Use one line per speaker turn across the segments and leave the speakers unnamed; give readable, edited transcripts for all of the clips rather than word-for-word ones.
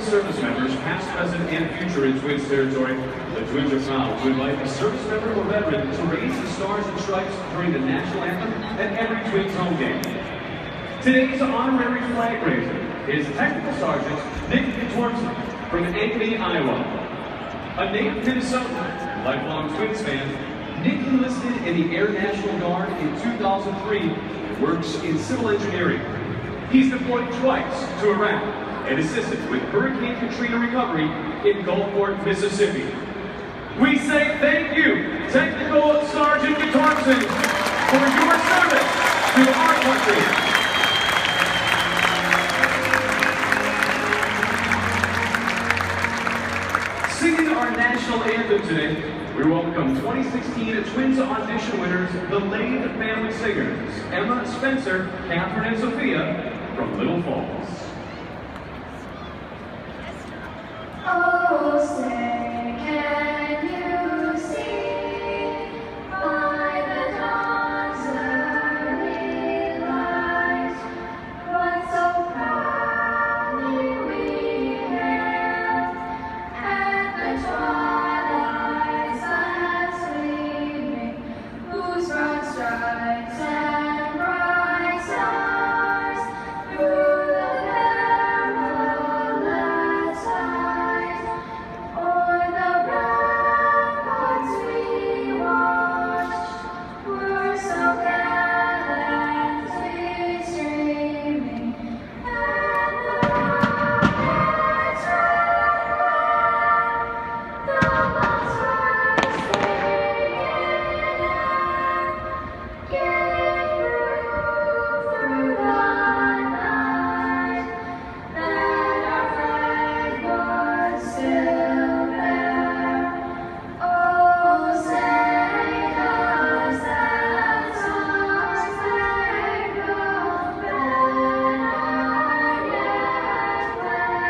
service members, past, present, and future in Twins territory. The Twins are proud to invite a service member or veteran to raise the stars and stripes during the national anthem at every Twins home game. Today's honorary flag raiser is Technical Sergeant Nick Tormson from Ankeny, Iowa. A native Minnesotan, lifelong Twins fan, Nick enlisted in the Air National Guard in 2003 and works in civil engineering. He's deployed twice to Iraq and assisted with Hurricane Katrina recovery in Gulfport, Mississippi. We say thank you, Technical Sergeant Tormson, for your service to our country. Singing our national anthem today, we welcome 2016 Twins audition winners, the Lathe family singers, Emma, Spencer, Catherine, and Sophia from Little Falls.
Oh, say, can you see by the dawn's early light what so proudly we hailed at the twilight's last gleaming, whose broad stripes and bright stars through the perilous times o'er the ramparts we watched were so gallantly streaming, and the rockets ran, the bombs were singing, gave proof through the night that our flag was still there. Oh, say does that star-spangled banner yet wave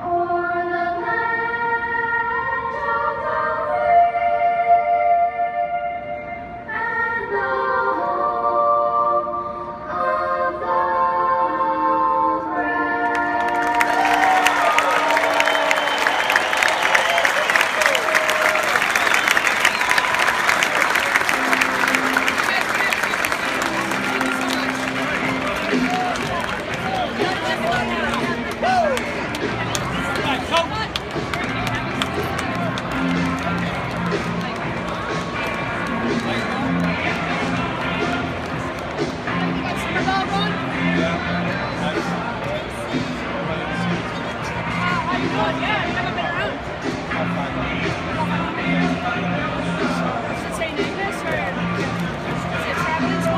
o'er the land of the free and the home of the brave?